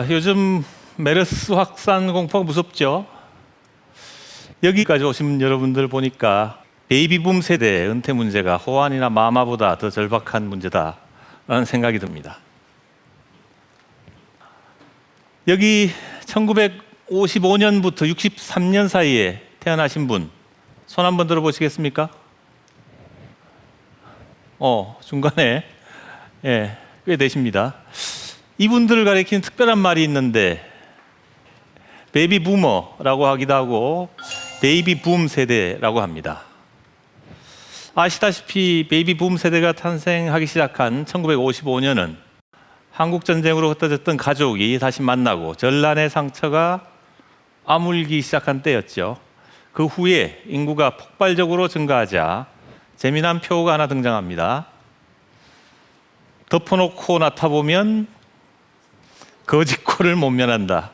요즘 메르스 확산 공포가 무섭죠. 여기까지 오신 여러분들 보니까 베이비붐 세대의 은퇴 문제가 호환이나 마마보다 더 절박한 문제다라는 생각이 듭니다. 여기 1955년부터 63년 사이에 태어나신 분 손 한번 들어보시겠습니까? 중간에 꽤 되십니다. 이분들을 가리키는 특별한 말이 있는데 베이비 부머라고 하기도 하고 베이비 붐 세대라고 합니다. 아시다시피 베이비 붐 세대가 탄생하기 시작한 1955년은 한국 전쟁으로 흩어졌던 가족이 다시 만나고 전란의 상처가 아물기 시작한 때였죠. 그 후에 인구가 폭발적으로 증가하자 재미난 표가 하나 등장합니다. 덮어놓고 나타보면 거짓골을 못 면한다.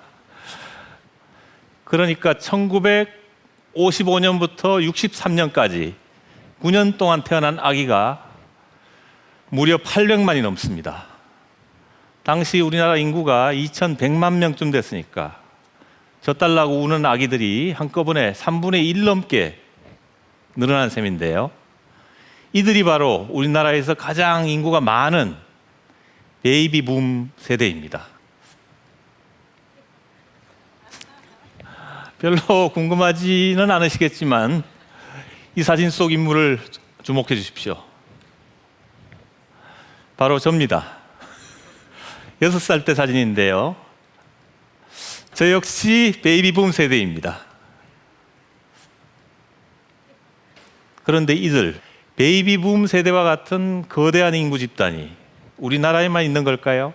그러니까 1955년부터 63년까지 9년 동안 태어난 아기가 무려 800만이 넘습니다. 당시 우리나라 인구가 2100만 명쯤 됐으니까 젖달라고 우는 아기들이 한꺼번에 3분의 1 넘게 늘어난 셈인데요. 이들이 바로 우리나라에서 가장 인구가 많은 베이비 붐 세대입니다. 별로 궁금하지는 않으시겠지만 이 사진 속 인물을 주목해 주십시오. 바로 접니다. 6살 때 사진인데요. 저 역시 베이비 붐 세대입니다. 그런데 이들 베이비 붐 세대와 같은 거대한 인구 집단이 우리나라에만 있는 걸까요?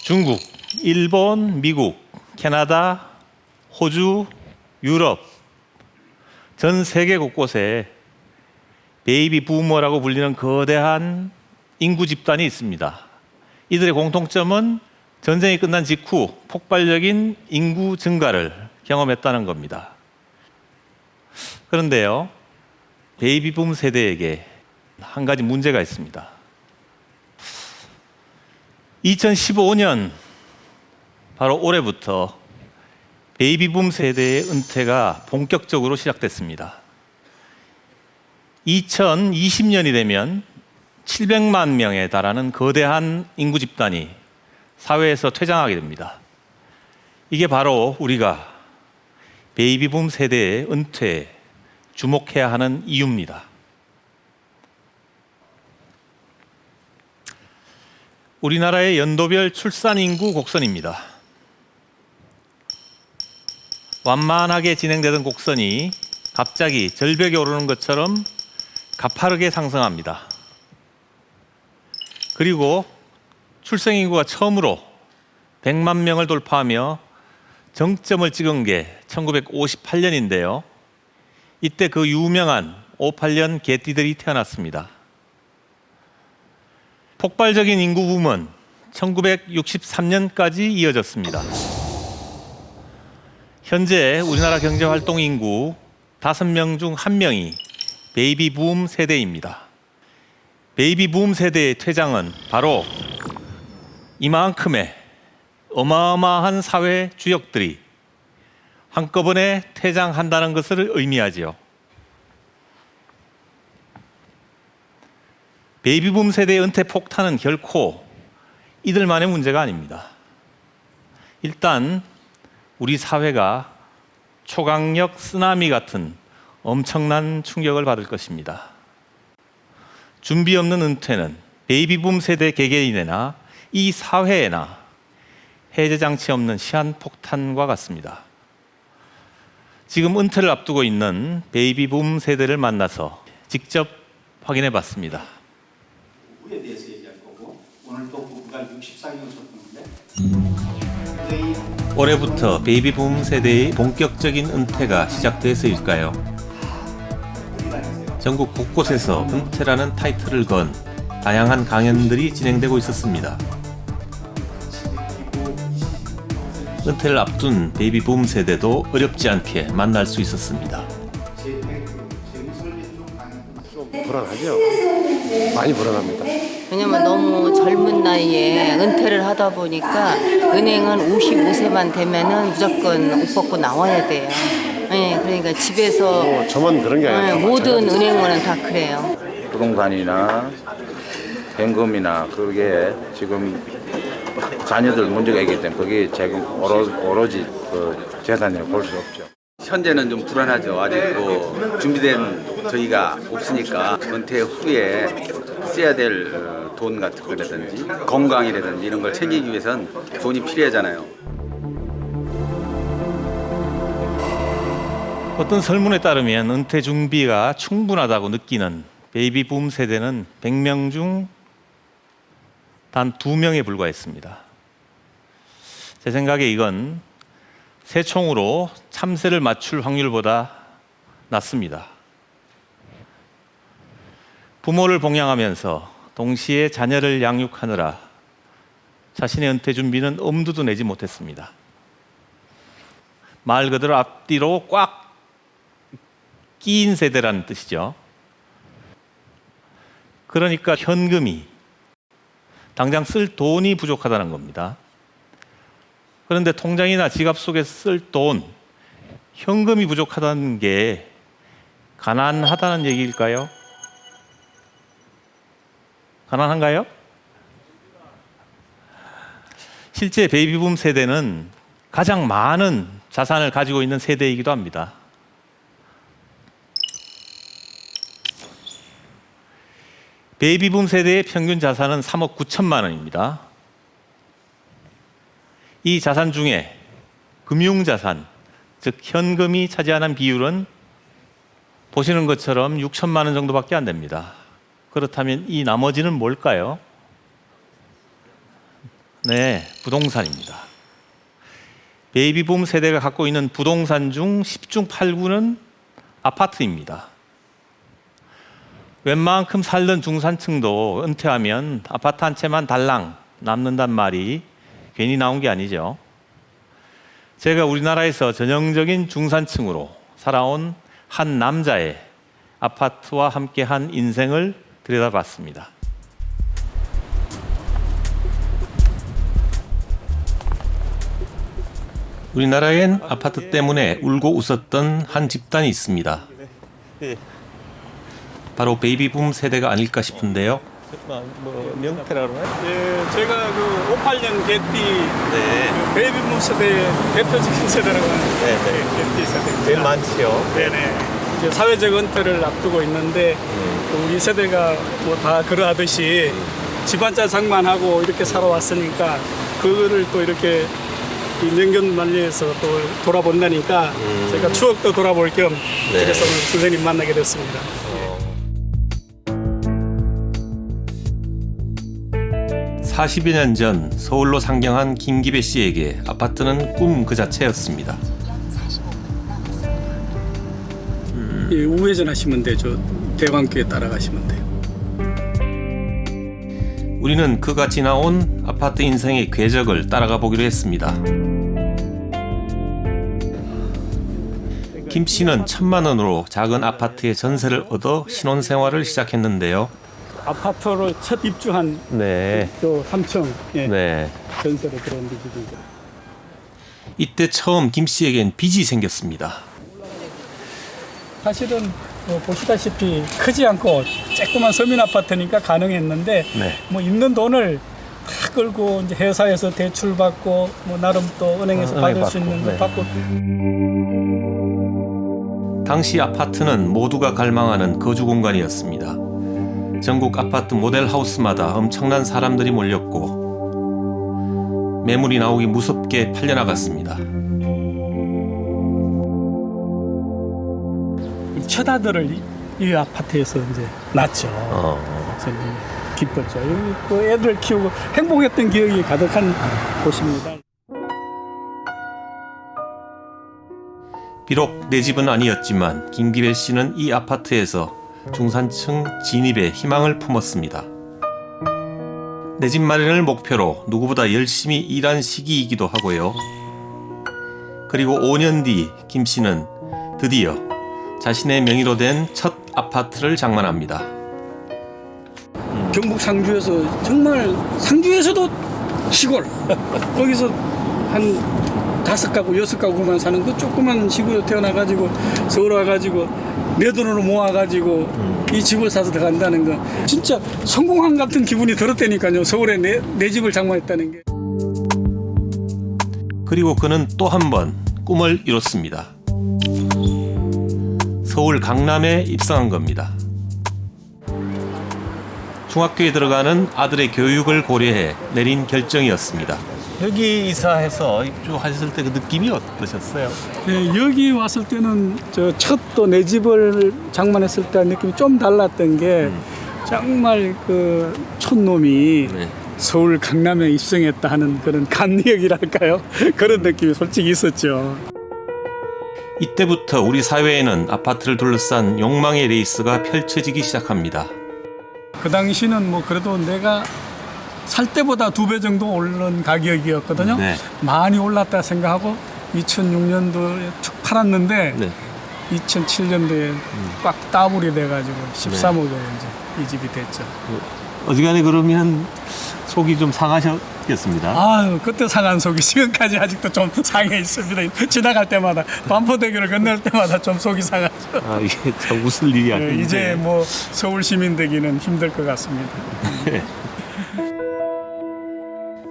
중국, 일본, 미국, 캐나다, 호주, 유럽 전 세계 곳곳에 베이비 부머라고 불리는 거대한 인구 집단이 있습니다. 이들의 공통점은 전쟁이 끝난 직후 폭발적인 인구 증가를 경험했다는 겁니다. 그런데요, 베이비 붐 세대에게 한 가지 문제가 있습니다. 2015년 바로 올해부터 베이비 붐 세대의 은퇴가 본격적으로 시작됐습니다. 2020년이 되면 700만 명에 달하는 거대한 인구 집단이 사회에서 퇴장하게 됩니다. 이게 바로 우리가 베이비 붐 세대의 은퇴에 주목해야 하는 이유입니다. 우리나라의 연도별 출산 인구 곡선입니다. 완만하게 진행되던 곡선이 갑자기 절벽에 오르는 것처럼 가파르게 상승합니다. 그리고 출생 인구가 처음으로 100만 명을 돌파하며 정점을 찍은 게 1958년인데요. 이때 그 유명한 58년 개띠들이 태어났습니다. 폭발적인 인구 붐은 1963년까지 이어졌습니다. 현재 우리나라 경제활동 인구 5명 중 1명이 베이비 붐 세대입니다. 베이비 붐 세대의 퇴장은 바로 이만큼의 어마어마한 사회 주역들이 한꺼번에 퇴장한다는 것을 의미하지요. 베이비 붐 세대의 은퇴 폭탄은 결코 이들만의 문제가 아닙니다. 일단 우리 사회가 초강력 쓰나미 같은 엄청난 충격을 받을 것입니다. 준비 없는 은퇴는 베이비 붐 세대 개개인에나 이 사회에나 해제 장치 없는 시한폭탄과 같습니다. 지금 은퇴를 앞두고 있는 베이비 붐 세대를 만나서 직접 확인해 봤습니다. 후에 대해서 얘기할 거고 오늘 또 부부가 64년 썼는데 올해부터 베이비 붐 세대의 본격적인 은퇴가 시작돼서일까요? 전국 곳곳에서 은퇴라는 타이틀을 건 다양한 강연들이 진행되고 있었습니다. 은퇴를 앞둔 베이비 붐 세대도 어렵지 않게 만날 수 있었습니다. 불안하죠. 많이 불안합니다. 왜냐면 너무 젊은 나이에 은퇴를 하다 보니까 은행은 55세만 되면은 무조건 옷 벗고 나와야 돼요. 네, 그러니까 집에서 저만 그런 게 아니라 모든 은행원은 다 그래요. 부동산이나 현금이나 그게 지금 자녀들 문제가 있기 때문에 그게 지금 오로지 그 재산이라고 볼 수 없죠. 현재는 좀 불안하죠. 아직 뭐 준비된 저희가 없으니까 은퇴 후에 써야 될 돈 같은 거라든지 건강이라든지 이런 걸 챙기기 위해선 돈이 필요하잖아요. 어떤 설문에 따르면 은퇴 준비가 충분하다고 느끼는 베이비붐 세대는 100명 중 단 2명에 불과했습니다. 제 생각에 이건 새총으로 참새를 맞출 확률보다 낮습니다. 부모를 봉양하면서 동시에 자녀를 양육하느라 자신의 은퇴 준비는 엄두도 내지 못했습니다. 말 그대로 앞뒤로 꽉 끼인 세대라는 뜻이죠. 그러니까 현금이, 당장 쓸 돈이 부족하다는 겁니다. 그런데 통장이나 지갑 속에 쓸 돈, 현금이 부족하다는 게 가난하다는 얘기일까요? 가난한가요? 실제 베이비붐 세대는 가장 많은 자산을 가지고 있는 세대이기도 합니다. 베이비붐 세대의 평균 자산은 3억 9천만 원입니다. 이 자산 중에 금융자산, 즉 현금이 차지하는 비율은 보시는 것처럼 6천만 원 정도밖에 안 됩니다. 그렇다면 이 나머지는 뭘까요? 네, 부동산입니다. 베이비붐 세대가 갖고 있는 부동산 중 10중 8구는 아파트입니다. 웬만큼 살던 중산층도 은퇴하면 아파트 한 채만 달랑 남는단 말이 괜히 나온 게 아니죠. 제가 우리나라에서 전형적인 중산층으로 살아온 한 남자의 아파트와 함께한 인생을 들여다봤습니다. 우리나라엔 아파트 때문에 울고 웃었던 한 집단이 있습니다. 바로 베이비붐 세대가 아닐까 싶은데요. 뭐 명태라 그러나요? 예, 제가 그 58년 개띠 그 베이비붐 세대의 대표적인 세대라고 하는 개띠 세대. 제일 많지요. 네네. 이제 사회적 은퇴를 앞두고 있는데 또 우리 세대가 뭐 다 그러하듯이 집안자 장만하고 이렇게 살아왔으니까 그거를 또 이렇게 이 명견만리에서 또 돌아본다니까 제가 추억도 돌아볼 겸 그래서 오늘 선생님 만나게 됐습니다. 40여 년 전 서울로 상경한 김기배 씨에게 아파트는 꿈 그 자체였습니다. 예, 우회전 하시면 되죠. 대방교에 따라가시면 돼요. 우리는 그가 지나온 아파트 인생의 궤적을 따라가 보기로 했습니다. 김 씨는 1,000만 원으로 작은 아파트에 전세를 얻어 신혼생활을 시작했는데요. 아파트로 첫 입주한 또 3층 전세로 들어온 집이죠. 이때 처음 김 씨에겐 빚이 생겼습니다. 사실은 뭐 보시다시피 크지 않고 조그만 서민 아파트니까 가능했는데 뭐 있는 돈을 다 끌고 이제 회사에서 대출 받고 뭐 나름 또 은행에서 받을 수 있는 거 받고. 당시 아파트는 모두가 갈망하는 거주 공간이었습니다. 전국 아파트 모델하우스마다 엄청난 사람들이 몰렸고 매물이 나오기 무섭게 팔려나갔습니다. 첫 아들을 이 아파트에서 이제 낳죠. 저는 기뻤죠. 또 애들 키우고 행복했던 기억이 가득한 곳입니다. 비록 내 집은 아니었지만 김기배 씨는 이 아파트에서 중산층 진입에 희망을 품었습니다. 내 집 마련을 목표로 누구보다 열심히 일한 시기이기도 하고요. 그리고 5년 뒤 김 씨는 드디어 자신의 명의로 된 첫 아파트를 장만합니다. 경북 상주에서 정말 상주에서도 시골 거기서 한 5가구 6가구만 사는 그 조그만 시골에 태어나가지고 서울 와가지고 내 돈으로 모아가지고 이 집을 사서 들어간다는 거 진짜 성공한 같은 기분이 들었다니까요. 서울에 내 집을 장만했다는 게. 그리고 그는 또 한 번 꿈을 이뤘습니다. 서울 강남에 입성한 겁니다. 중학교에 들어가는 아들의 교육을 고려해 내린 결정이었습니다. 여기 이사해서 입주하셨을 때 그 느낌이 어떠셨어요? 네, 여기 왔을 때는 저 첫 또 내 집을 장만했을 때 느낌이 좀 달랐던 게 정말 그 촌놈이 네. 서울 강남에 입성했다 하는 그런 감리역이랄까요? 그런 느낌이 솔직히 있었죠. 이때부터 우리 사회에는 아파트를 둘러싼 욕망의 레이스가 펼쳐지기 시작합니다. 그 당시는 뭐 그래도 내가 살 때보다 2배 정도 오른 가격이었거든요. 네. 많이 올랐다 생각하고 2006년도에 툭 팔았는데 네. 2007년도에 꽉 따블이 돼가지고 13억에 이제 이 집이 됐죠. 어지간히 그러면 속이 좀 상하셨겠습니다. 아유, 그때 상한 속이 지금까지 아직도 좀 상해 있습니다. 지나갈 때마다 반포대교를 건널 때마다 좀 속이 상하죠. 아, 이게 참 웃을 일이 아닌데. 이제 뭐 서울 시민 되기는 힘들 것 같습니다.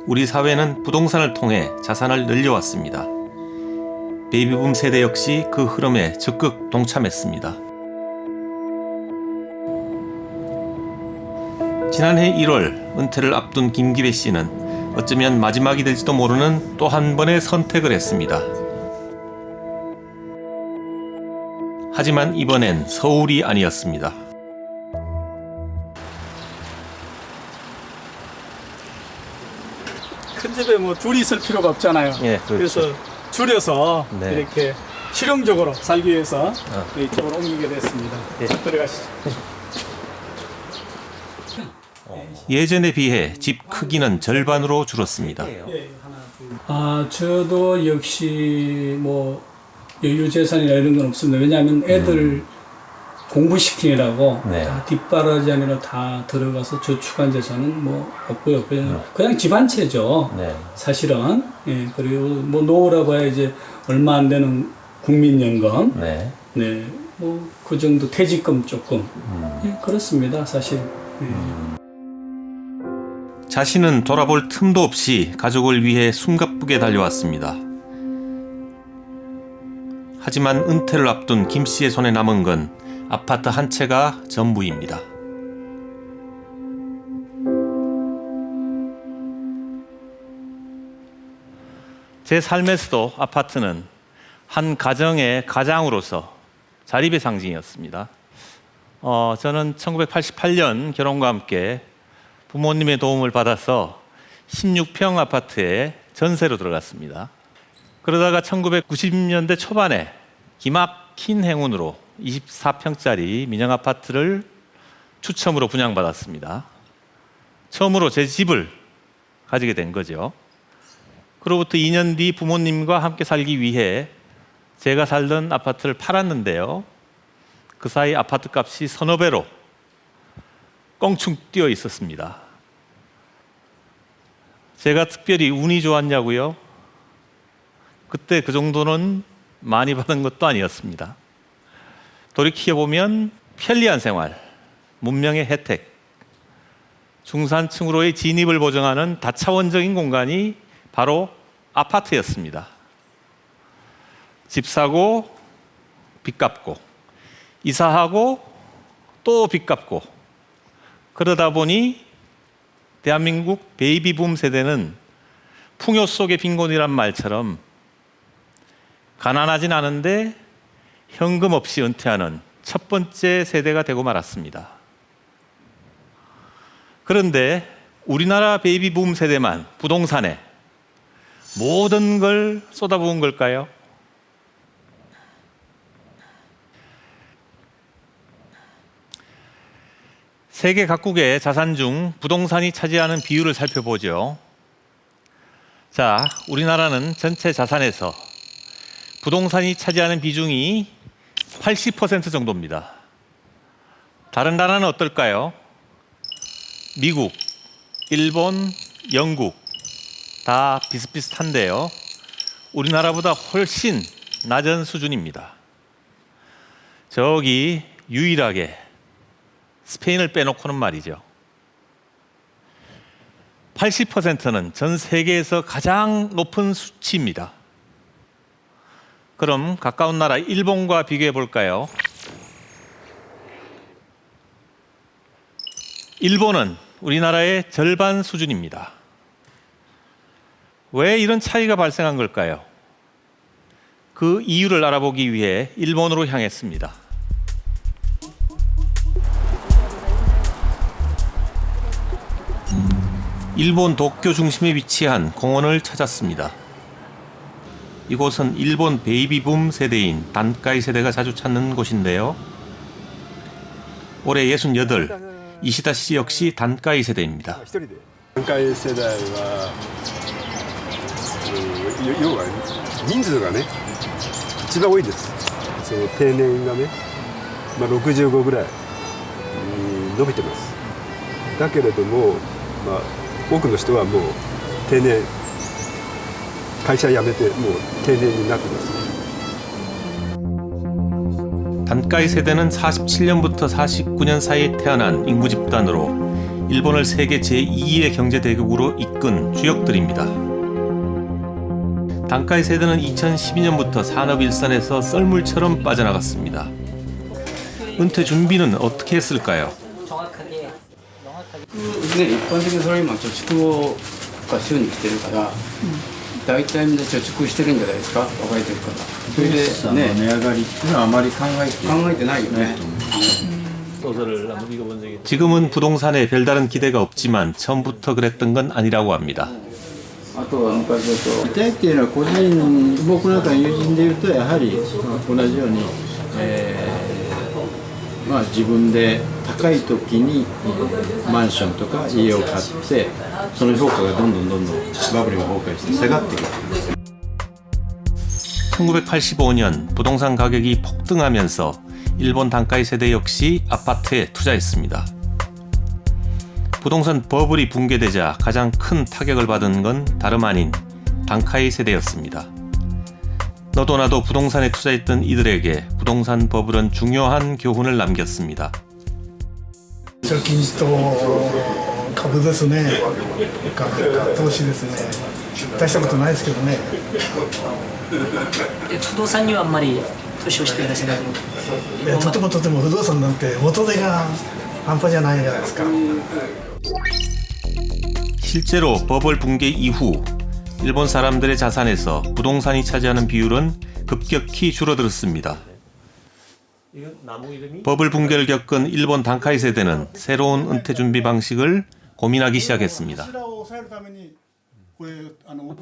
우리 사회는 부동산을 통해 자산을 늘려왔습니다. 베이비붐 세대 역시 그 흐름에 적극 동참했습니다. 지난해 1월 은퇴를 앞둔 김기배 씨는 어쩌면 마지막이 될지도 모르는 또 한 번의 선택을 했습니다. 하지만 이번엔 서울이 아니었습니다. 큰 집에 뭐 둘이 있을 필요가 없잖아요. 예, 그렇죠. 그래서 줄여서 네. 이렇게 실용적으로 살기 위해서 이쪽으로 옮기게 됐습니다. 예. 들어가시죠. 예전에 비해 집 크기는 절반으로 줄었습니다. 아, 저도 역시 뭐 여유 재산이나 이런 건 없습니다. 왜냐하면 애들 공부시키느라고 네. 다 뒷바라지 아니라 다 들어가서 저축한 재산은 뭐 없고요. 그냥 집 한 채죠. 네. 사실은. 예, 그리고 뭐 노후라고 해야 이제 얼마 안 되는 국민연금. 네. 네, 뭐 그 정도 퇴직금 조금. 예, 그렇습니다, 사실. 예. 자신은 돌아볼 틈도 없이 가족을 위해 숨가쁘게 달려왔습니다. 하지만 은퇴를 앞둔 김 씨의 손에 남은 건 아파트 한 채가 전부입니다. 제 삶에서도 아파트는 한 가정의 가장으로서 자립의 상징이었습니다. 저는 1988년 결혼과 함께 부모님의 도움을 받아서 16평 아파트에 전세로 들어갔습니다. 그러다가 1990년대 초반에 기막힌 행운으로 24평짜리 민영 아파트를 추첨으로 분양받았습니다. 처음으로 제 집을 가지게 된 거죠. 그로부터 2년 뒤 부모님과 함께 살기 위해 제가 살던 아파트를 팔았는데요. 그 사이 아파트 값이 서너 배로 껑충 뛰어 있었습니다. 제가 특별히 운이 좋았냐고요? 그때 그 정도는 많이 받은 것도 아니었습니다. 돌이켜보면 편리한 생활, 문명의 혜택, 중산층으로의 진입을 보장하는 다차원적인 공간이 바로 아파트였습니다. 집 사고 빚 갚고 이사하고 또 빚 갚고 그러다 보니 대한민국 베이비붐 세대는 풍요 속의 빈곤이란 말처럼 가난하진 않은데 현금 없이 은퇴하는 첫 번째 세대가 되고 말았습니다. 그런데 우리나라 베이비붐 세대만 부동산에 모든 걸 쏟아부은 걸까요? 세계 각국의 자산 중 부동산이 차지하는 비율을 살펴보죠. 자, 우리나라는 전체 자산에서 부동산이 차지하는 비중이 80% 정도입니다. 다른 나라는 어떨까요? 미국, 일본, 영국 다 비슷비슷한데요. 우리나라보다 훨씬 낮은 수준입니다. 저기 유일하게 스페인을 빼놓고는 말이죠. 80%는 전 세계에서 가장 높은 수치입니다. 그럼 가까운 나라 일본과 비교해 볼까요? 일본은 우리나라의 절반 수준입니다. 왜 이런 차이가 발생한 걸까요? 그 이유를 알아보기 위해 일본으로 향했습니다. 일본 도쿄 중심에 위치한 공원을 찾았습니다. 이곳은 일본 베이비붐 세대인 단카이 세대가 자주 찾는 곳인데요. 올해 68, 이시다 씨 역시 단카이 세대입니다. 団塊世代は、要は人数がね一番多いです。その定年がね、65ぐらいに伸びてます。だけれども、多くの人はもう定年会社辞めてもう定年になってます。 단카이 세대는 47년부터 49년 사이에 태어난 인구 집단으로 일본을 세계 제2의 경제 대국으로 이끈 주역들입니다. 단카이 세대는 2012년부터 산업 일선에서 썰물처럼 빠져나갔습니다. 은퇴 준비는 어떻게 했을까요?ね、一般的にサラリーマン貯蓄が週に来てるから、大体みんな貯蓄してるんじゃないですか、若い時から。それでね、値上がりっていうのはあまり考えてないよね。 지금은 부동산에 별다른 기대가 없지만 처음부터 그랬던 건 아니라고 합니다. あとは昔だと痛いっていうのは個人、僕なんかの友人でいうとやはり同じように、自分で高い時にマンションとか家を買ってその評価がどんどんバブルが崩壊して下がってくる。 1985년 부동산 가격이 폭등하면서 일본 단카이 세대 역시 아파트에 투자했습니다. 부동산 버블이 붕괴되자 가장 큰 타격을 받은 건 다름 아닌 단카이 세대였습니다. 너도 나도 부동산에 투자했던 이들에게 부동산 버블은 중요한 교훈을 남겼습니다. 金と株ですね、投資ですね、大したことないですけどね。不動産にはあんまり投資をしていらっしゃらない。とても不動産なんて元手が半端じゃないじゃないですか。 실제로 버블 붕괴 이후 일본 사람들의 자산에서 부동산이 차지하는 비율은 급격히 줄어들었습니다. 버블 붕괴를 겪은 일본 단카이 세대는 새로운 은퇴 준비 방식을 고민하기 시작했습니다.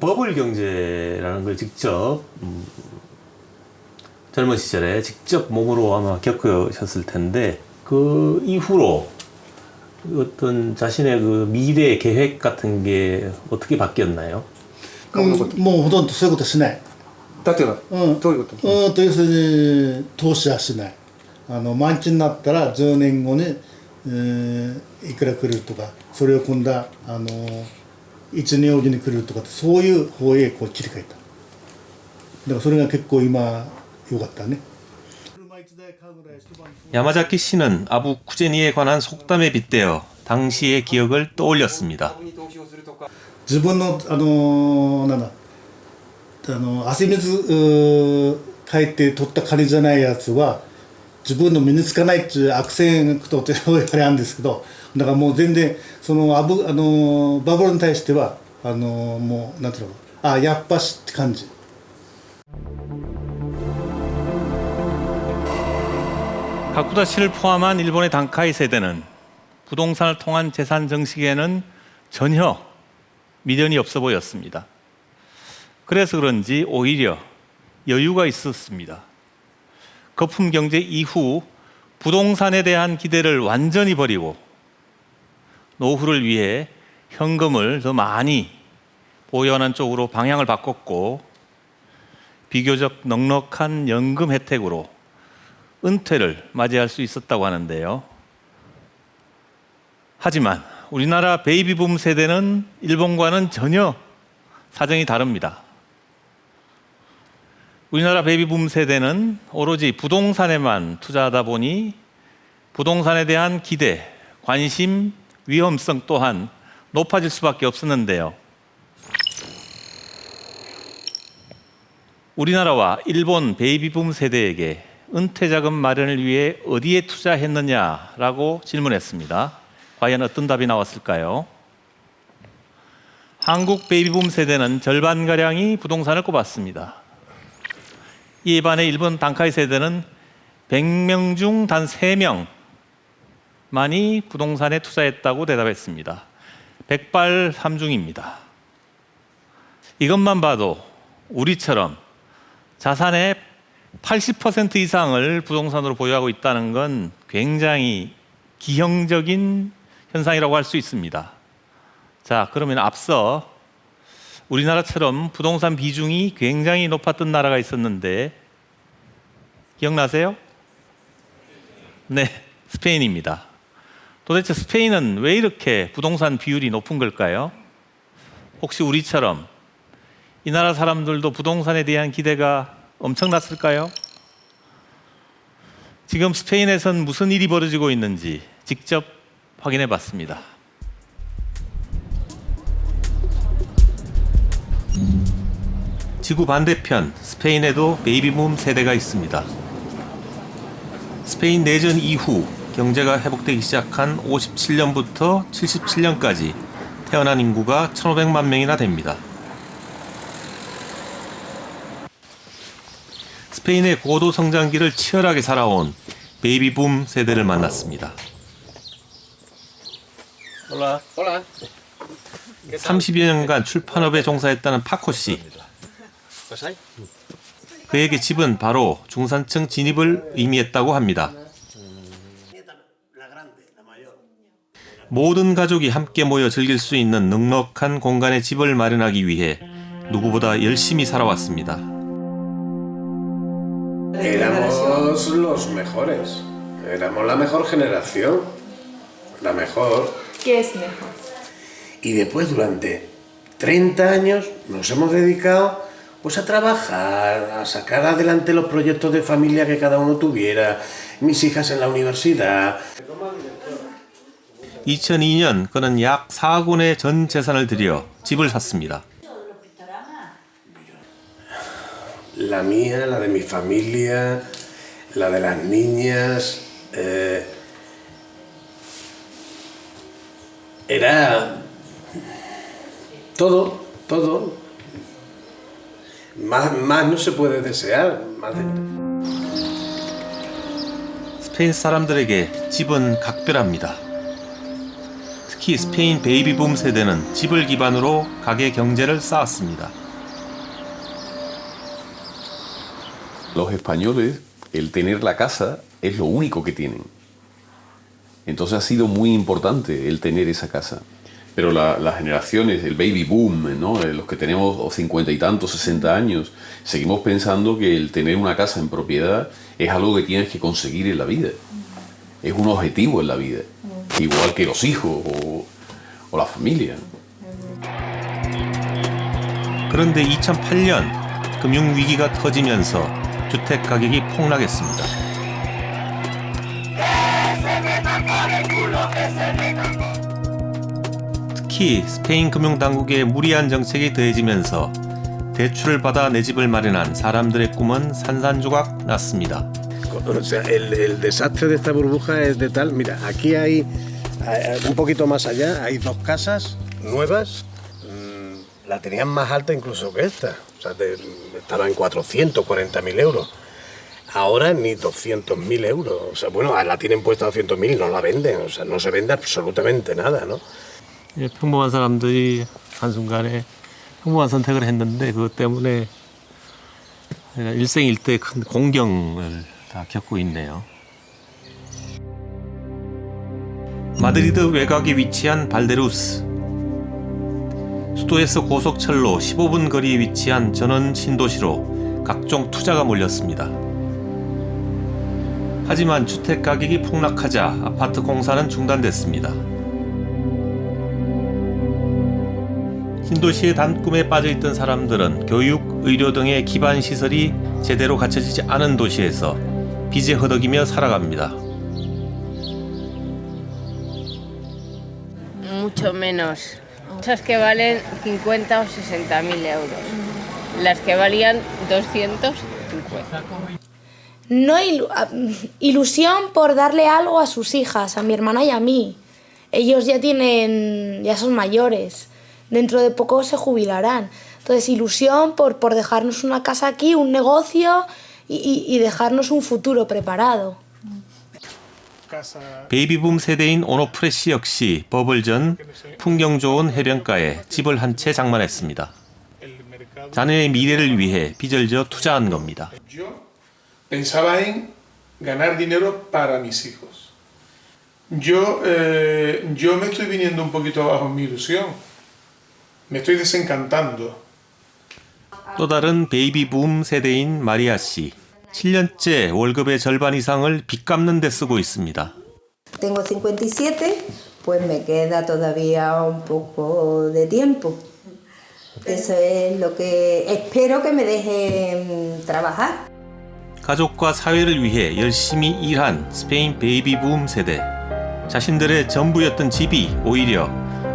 버블 경제라는 걸 직접 젊은 시절에 직접 몸으로 아마 겪으셨을 텐데 그 이후로 어떤 자신의 그 미래 계획 같은 게 어떻게 바뀌었나요? もうほとんどそういうことしない。だってどういうこと？要するに投資はしない。満期になったら10年後に、いくら来るとか、それを今度は1年おきに来るとか、そういう方へこう切り替えた。だからそれが結構今良かったね。 야마자키 씨는 아부 쿠제니에 관한 속담에 빗대어 당시의 기억을 떠올렸습니다. 自分の汗水かいて取った金じゃないやつは自分の身につかないっていう悪戦苦闘って言われるんですけど、だからもう全然そのバブルに対してはもうなんていうの、やっぱしって感じ。 가쿠다 씨를 포함한 일본의 단카이 세대는 부동산을 통한 재산 정식에는 전혀 미련이 없어 보였습니다. 그래서 그런지 오히려 여유가 있었습니다. 거품 경제 이후 부동산에 대한 기대를 완전히 버리고 노후를 위해 현금을 더 많이 보유하는 쪽으로 방향을 바꿨고 비교적 넉넉한 연금 혜택으로 은퇴를 맞이할 수 있었다고 하는데요. 하지만 우리나라 베이비붐 세대는 일본과는 전혀 사정이 다릅니다. 우리나라 베이비붐 세대는 오로지 부동산에만 투자하다 보니 부동산에 대한 기대, 관심, 위험성 또한 높아질 수밖에 없었는데요. 우리나라와 일본 베이비붐 세대에게 은퇴자금 마련을 위해 어디에 투자했느냐라고 질문했습니다. 과연 어떤 답이 나왔을까요? 한국 베이비붐 세대는 절반가량이 부동산을 꼽았습니다. 이에 반해 일본 단카이 세대는 100명 중 단 3명만이 부동산에 투자했다고 대답했습니다. 백발삼중입니다. 이것만 봐도 우리처럼 자산의 80% 이상을 부동산으로 보유하고 있다는 건 굉장히 기형적인 현상이라고 할 수 있습니다. 자, 그러면 앞서 우리나라처럼 부동산 비중이 굉장히 높았던 나라가 있었는데 기억나세요? 네, 스페인입니다. 도대체 스페인은 왜 이렇게 부동산 비율이 높은 걸까요? 혹시 우리처럼 이 나라 사람들도 부동산에 대한 기대가 엄청났을까요? 지금 스페인에선 무슨 일이 벌어지고 있는지 직접 확인해 봤습니다. 지구 반대편 스페인에도 베이비붐 세대가 있습니다. 스페인 내전 이후 경제가 회복되기 시작한 57년부터 77년까지 태어난 인구가 1,500만 명이나 됩니다. 스페인의 고도 성장기를 치열하게 살아온 베이비붐 세대를 만났습니다. 30여 년간 출판업에 종사했다는 파코 씨. 그에게 집은 바로 중산층 진입을 의미했다고 합니다. 모든 가족이 함께 모여 즐길 수 있는 넉넉한 공간에 집을 마련하기 위해 누구보다 열심히 살아왔습니다. Éramos los mejores. Éramos la mejor generación. La mejor. ¿Qué es mejor? Y después, durante 30 años, nos hemos dedicado pues a trabajar, a sacar adelante los proyectos de familia que cada uno tuviera, mis hijas en la universidad. 2002년 그는 약 4억원의 전 재산을 들여 집을 샀습니다. La mía, la de mi familia, la de las niñas. Era todo. Más no se puede desear. Más de... 스페인 사람들에게 집은 각별합니다. 특히 스페인 베이비붐 세대는 집을 기반으로 가계 경제를 쌓았습니다. Los españoles, el tener la casa es lo único que tienen. Entonces ha sido muy importante el tener esa casa. Pero las generaciones, el baby boom, ¿no? Los que tenemos 50 y tantos, 60 años, seguimos pensando que el tener una casa en propiedad es algo que tienes que conseguir en la vida. Es un objetivo en la vida. Igual que los hijos o la familia. 그런데 2008년 금융위기가 터지면서 주택 가격이 폭락했습니다. 특히 스페인 금융당국의 무리한 정책이 더해지면서 대출을 받아 내 집을 마련한 사람들의 꿈은 산산조각 났습니다. O sea, el desastre de esta burbuja es de tal... Mira, aquí hay un poquito más allá, hay dos casas nuevas. La tenían más alta incluso que esta. O sea, estaba en 440.000 euros. Ahora ni 200.000 euros. O sea, bueno, la tienen puesta a 200.000 y no la venden. O sea, no se vende absolutamente nada, ¿no? 평범한 사람들이 한순간에 평범한 선택을 했는데 그것 때문에 일생일대 큰 공경을 다 겪고 있네요. 마드리드 외곽에 위치한 발데루스. 수도에서 고속철로 15분 거리에 위치한 전원 신도시로 각종 투자가 몰렸습니다. 하지만 주택 가격이 폭락하자 아파트 공사는 중단됐습니다. 신도시의 단꿈에 빠져있던 사람들은 교육, 의료 등의 기반 시설이 제대로 갖춰지지 않은 도시에서 빚에 허덕이며 살아갑니다. Mucho menos. Esas que valen 50 o 60.000 euros. Las que valían 250. No ilusión por darle algo a sus hijas, a mi hermana y a mí. Ellos ya son mayores. Dentro de poco se jubilarán. Entonces, ilusión por dejarnos una casa aquí, un negocio y dejarnos un futuro preparado. 베이비붐 세대인 오노프레 씨 역시 버블 전 풍경 좋은 해변가에 집을 한 채 장만했습니다. 자녀의 미래를 위해 빚을 져 투자한 겁니다. Pensaba en ganar dinero para mis hijos. Yo me estoy viniendo un poquito abajo en mi ilusión. Me estoy desencantando. 또 다른 베이비붐 세대인 마리아 씨. 7년째 월급의 절반 이상을 빚 갚는 데 쓰고 있습니다. Tengo 57, pues me queda todavía un poco de tiempo. Eso es lo que espero que me dejen trabajar. 가족과 사회를 위해 열심히 일한 스페인 베이비붐 세대. 자신들의 전부였던 집이 오히려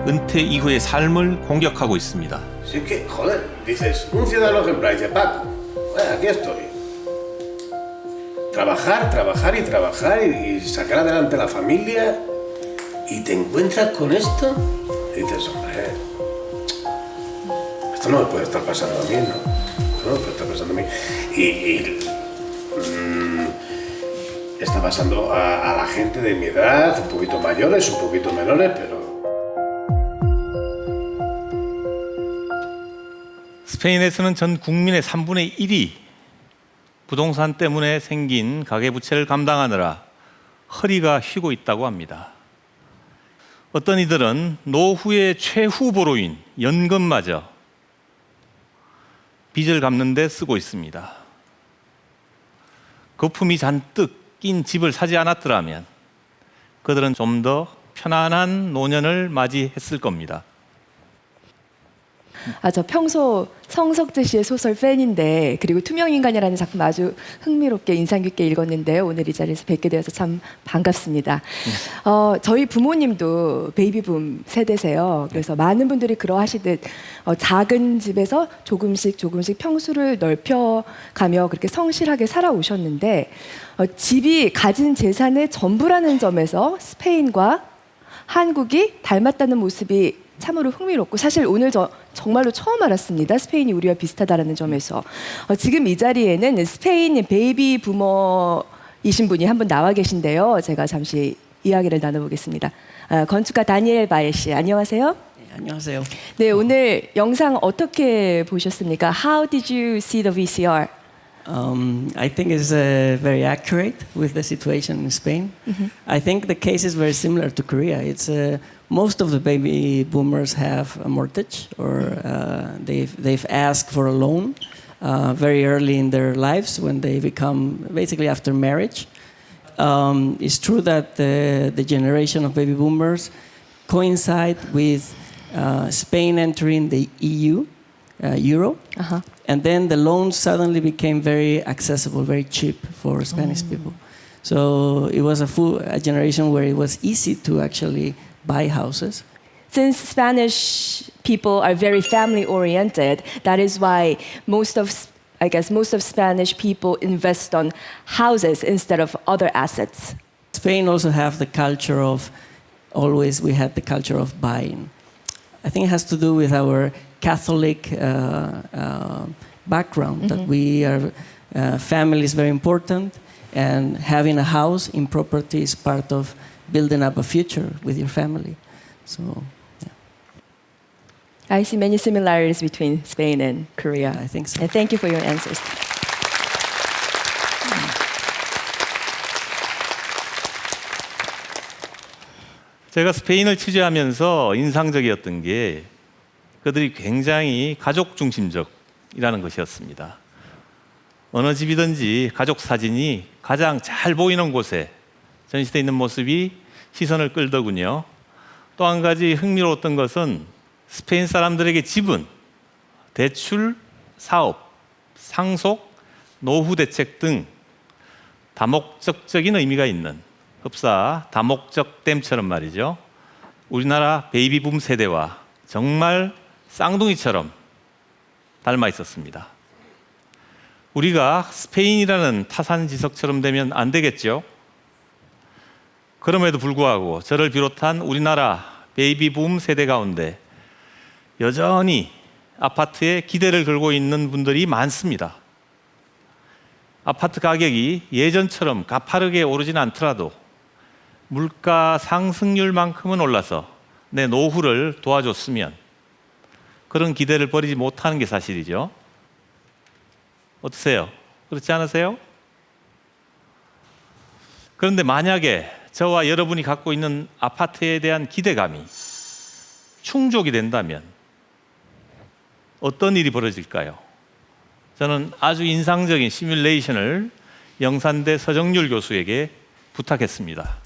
은퇴 이후의 삶을 공격하고 있습니다. Si es que, joder, dices, un ciudadano ejemplar, dice, Paco, bueno, aquí estoy. Trabajar y sacar adelante la familia y te encuentras con esto y dices, hombre, esto no me puede estar pasando a mí, ¿no? Esto no me puede estar pasando a mí. Está pasando a la gente de mi edad, un poquito mayores, un poquito menores, pero... 스페인에서는 전 국민의 3분의 1이 부동산 때문에 생긴 가계부채를 감당하느라 허리가 휘고 있다고 합니다. 어떤 이들은 노후의 최후보로인 연금마저 빚을 갚는 데 쓰고 있습니다. 거품이 잔뜩 낀 집을 사지 않았더라면 그들은 좀 더 편안한 노년을 맞이했을 겁니다. 저 평소 성석재 씨의 소설 팬인데, 그리고 투명인간이라는 작품 아주 흥미롭게 인상 깊게 읽었는데 오늘 이 자리에서 뵙게 되어서 참 반갑습니다. 저희 부모님도 베이비붐 세대세요. 그래서 많은 분들이 그러하시듯 작은 집에서 조금씩 평수를 넓혀가며 그렇게 성실하게 살아오셨는데, 집이 가진 재산의 전부라는 점에서 스페인과 한국이 닮았다는 모습이 참으로 흥미롭고, 사실 오늘 정말로 처음 알았습니다. 스페인이 우리와 비슷하다는 점에서. 지금 이 자리에는 스페인 베이비 부머이신 분이 한 분 나와 계신데요. 제가 잠시 이야기를 나눠보겠습니다. 건축가 다니엘 바에 씨, 안녕하세요. 네, 안녕하세요. 네, 오늘 영상 어떻게 보셨습니까? How did you see the VCR? I think it's very accurate with the situation in Spain. I think the case is very similar to Korea. It's most of the baby boomers have a mortgage, or they've asked for a loan very early in their lives when they become basically after marriage. It's true that the generation of baby boomers coincide with Spain entering the EU, Euro. And then the loans suddenly became very accessible, very cheap for Spanish people. So it was a generation where it was easy to actually buy houses. Since Spanish people are very family-oriented, that is why most of Spanish people invest on houses instead of other assets. Spain also have the culture of, we had the culture of buying. I think it has to do with our Catholic background, that we are, family is very important, and having a house in property is part of building up a future with your family. So, yeah. I see many similarities between Spain and Korea. I think so. And thank you for your answers. 제가 스페인을 취재하면서 인상적이었던 게 그들이 굉장히 가족 중심적이라는 것이었습니다. 어느 집이든지 가족 사진이 가장 잘 보이는 곳에 전시되어 있는 모습이 시선을 끌더군요. 또 한 가지 흥미로웠던 것은 스페인 사람들에게 집은 대출, 사업, 상속, 노후 대책 등 다목적적인 의미가 있는 흡사 다목적 댐처럼 말이죠. 우리나라 베이비붐 세대와 정말 쌍둥이처럼 닮아 있었습니다. 우리가 스페인이라는 타산지석처럼 되면 안 되겠죠. 그럼에도 불구하고 저를 비롯한 우리나라 베이비붐 세대 가운데 여전히 아파트에 기대를 걸고 있는 분들이 많습니다. 아파트 가격이 예전처럼 가파르게 오르진 않더라도 물가 상승률만큼은 올라서 내 노후를 도와줬으면 그런 기대를 버리지 못하는 게 사실이죠. 어떠세요? 그렇지 않으세요? 그런데 만약에 저와 여러분이 갖고 있는 아파트에 대한 기대감이 충족이 된다면 어떤 일이 벌어질까요? 저는 아주 인상적인 시뮬레이션을 영산대 서정률 교수에게 부탁했습니다.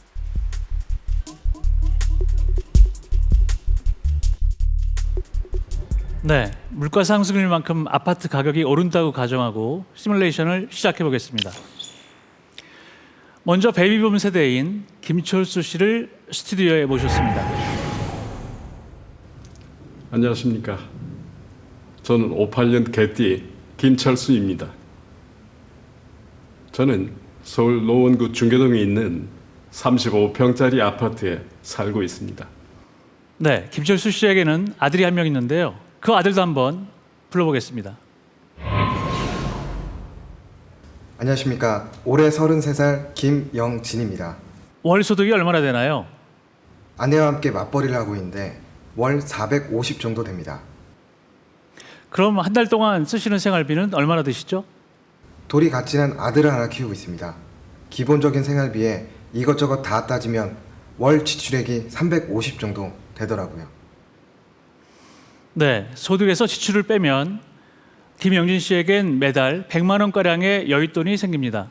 네, 물가 상승률만큼 아파트 가격이 오른다고 가정하고 시뮬레이션을 시작해 보겠습니다. 먼저 베이비붐 세대인 김철수 씨를 스튜디오에 모셨습니다. 안녕하십니까. 저는 58년 개띠 김철수입니다. 저는 서울 노원구 중계동에 있는 35평짜리 아파트에 살고 있습니다. 네, 김철수 씨에게는 아들이 한 명 있는데요. 그 아들도 한번 불러보겠습니다. 안녕하십니까. 올해 33살 김영진입니다. 월 소득이 얼마나 되나요? 아내와 함께 맞벌이를 하고 있는데 월 450 정도 됩니다. 그럼 한 달 동안 쓰시는 생활비는 얼마나 드시죠? 둘이 같이 난 아들을 하나 키우고 있습니다. 기본적인 생활비에 이것저것 다 따지면 월 지출액이 350 정도 되더라고요. 네, 소득에서 지출을 빼면 김영진 씨에겐 매달 100만 원가량의 여윳돈이 생깁니다.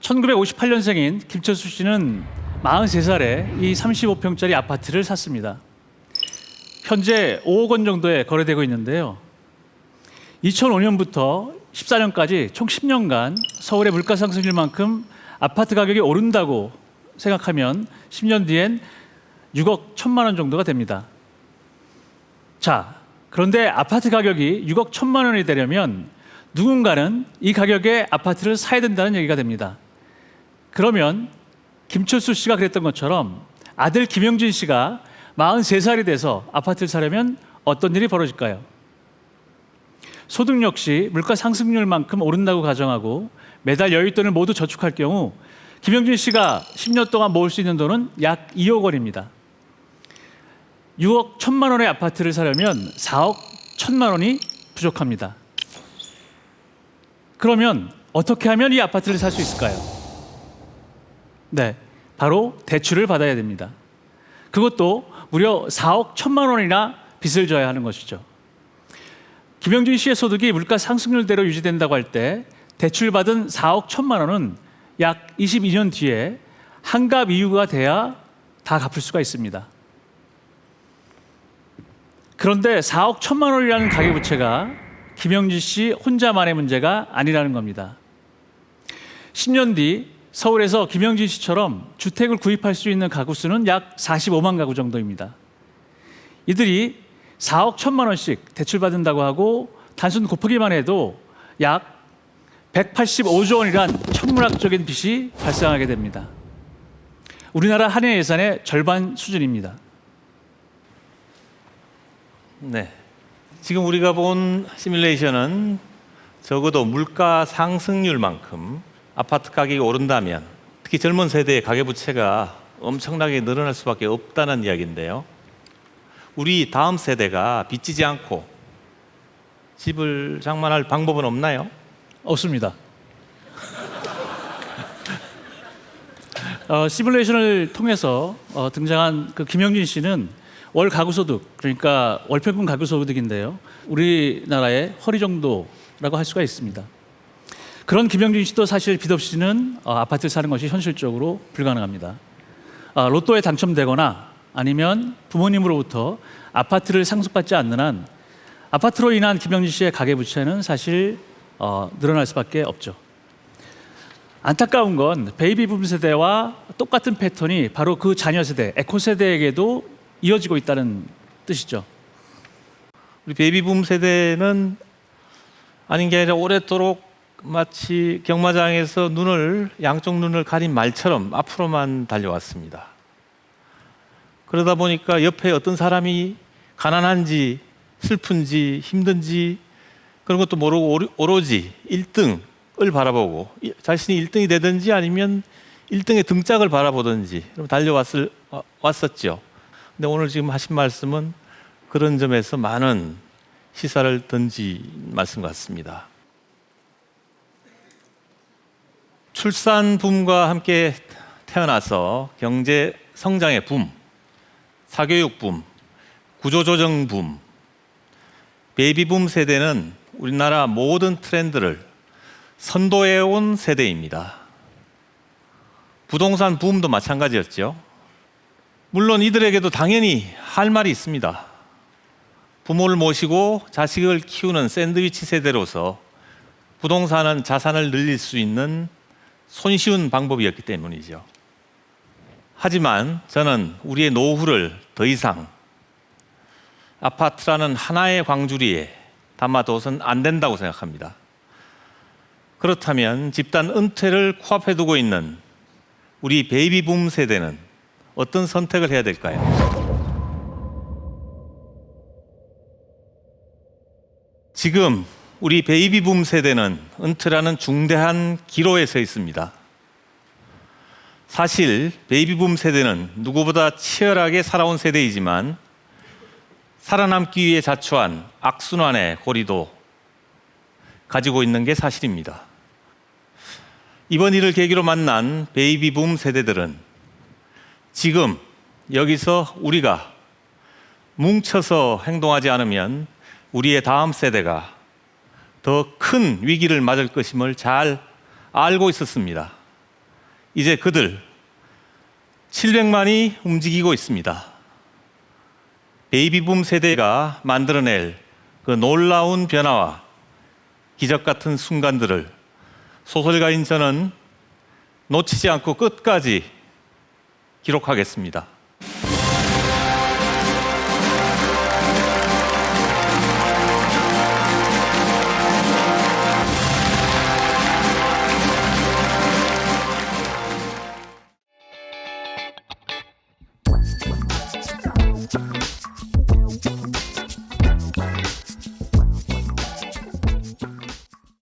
1958년생인 김철수 씨는 43살에 이 35평짜리 아파트를 샀습니다. 현재 5억 원 정도에 거래되고 있는데요. 2005년부터 14년까지 총 10년간 서울의 물가 상승률만큼 아파트 가격이 오른다고 생각하면 10년 뒤엔 6억 1천만 원 정도가 됩니다. 자, 그런데 아파트 가격이 6억 1천만 원이 되려면 누군가는 이 가격에 아파트를 사야 된다는 얘기가 됩니다. 그러면 김철수 씨가 그랬던 것처럼 아들 김영진 씨가 43살이 돼서 아파트를 사려면 어떤 일이 벌어질까요? 소득 역시 물가 상승률만큼 오른다고 가정하고 매달 여윳돈을 모두 저축할 경우 김영진 씨가 10년 동안 모을 수 있는 돈은 약 2억 원입니다. 6억 1천만 원의 아파트를 사려면 4억 1천만 원이 부족합니다. 그러면 어떻게 하면 이 아파트를 살 수 있을까요? 네, 바로 대출을 받아야 됩니다. 그것도 무려 4억 1천만 원이나 빚을 져야 하는 것이죠. 김영진 씨의 소득이 물가 상승률대로 유지된다고 할 때 대출받은 4억 1천만 원은 약 22년 뒤에 한갑 이후가 돼야 다 갚을 수가 있습니다. 그런데 4억 1천만 원이라는 가계부채가 김영진 씨 혼자만의 문제가 아니라는 겁니다. 10년 뒤 서울에서 김영진 씨처럼 주택을 구입할 수 있는 가구 수는 약 45만 가구 정도입니다. 이들이 4억 1천만 원씩 대출받는다고 하고 단순 곱하기만 해도 약 185조 원이란 천문학적인 빚이 발생하게 됩니다. 우리나라 한해 예산의 절반 수준입니다. 네, 지금 우리가 본 시뮬레이션은 적어도 물가 상승률만큼 아파트 가격이 오른다면 특히 젊은 세대의 가계부채가 엄청나게 늘어날 수밖에 없다는 이야기인데요. 우리 다음 세대가 빚지지 않고 집을 장만할 방법은 없나요? 없습니다. 시뮬레이션을 통해서 등장한 그 김영진 씨는 월 가구소득, 그러니까 월평균 가구소득인데요. 우리나라의 허리 정도라고 할 수가 있습니다. 그런 김영진 씨도 사실 빚 없이는 아파트를 사는 것이 현실적으로 불가능합니다. 로또에 당첨되거나 아니면 부모님으로부터 아파트를 상속받지 않는 한 아파트로 인한 김영진 씨의 가계부채는 사실 늘어날 수밖에 없죠. 안타까운 건 베이비붐 세대와 똑같은 패턴이 바로 그 자녀 세대, 에코 세대에게도 이어지고 있다는 뜻이죠. 우리 베이비붐 세대는 아닌 게 아니라 오랫도록 마치 경마장에서 양쪽 눈을 가린 말처럼 앞으로만 달려왔습니다. 그러다 보니까 옆에 어떤 사람이 가난한지 슬픈지 힘든지 그런 것도 모르고 오로지 1등을 바라보고 자신이 1등이 되든지 아니면 1등의 등짝을 바라보든지 달려왔었죠. 근데 오늘 지금 하신 말씀은 그런 점에서 많은 시사를 던진 말씀 같습니다. 출산 붐과 함께 태어나서 경제 성장의 붐, 사교육 붐, 구조조정 붐, 베이비붐 세대는 우리나라 모든 트렌드를 선도해온 세대입니다. 부동산 붐도 마찬가지였죠. 물론 이들에게도 당연히 할 말이 있습니다. 부모를 모시고 자식을 키우는 샌드위치 세대로서 부동산은 자산을 늘릴 수 있는 손쉬운 방법이었기 때문이죠. 하지만 저는 우리의 노후를 더 이상 아파트라는 하나의 광주리에 담아둬서는 안 된다고 생각합니다. 그렇다면 집단 은퇴를 코앞에 두고 있는 우리 베이비붐 세대는 어떤 선택을 해야 될까요? 지금 우리 베이비붐 세대는 은퇴라는 중대한 기로에 서 있습니다. 사실 베이비붐 세대는 누구보다 치열하게 살아온 세대이지만 살아남기 위해 자초한 악순환의 고리도 가지고 있는 게 사실입니다. 이번 일을 계기로 만난 베이비붐 세대들은 지금 여기서 우리가 뭉쳐서 행동하지 않으면 우리의 다음 세대가 더 큰 위기를 맞을 것임을 잘 알고 있었습니다. 이제 그들 700만이 움직이고 있습니다. 베이비붐 세대가 만들어낼 그 놀라운 변화와 기적 같은 순간들을 소설가인 저는 놓치지 않고 끝까지 기록하겠습니다.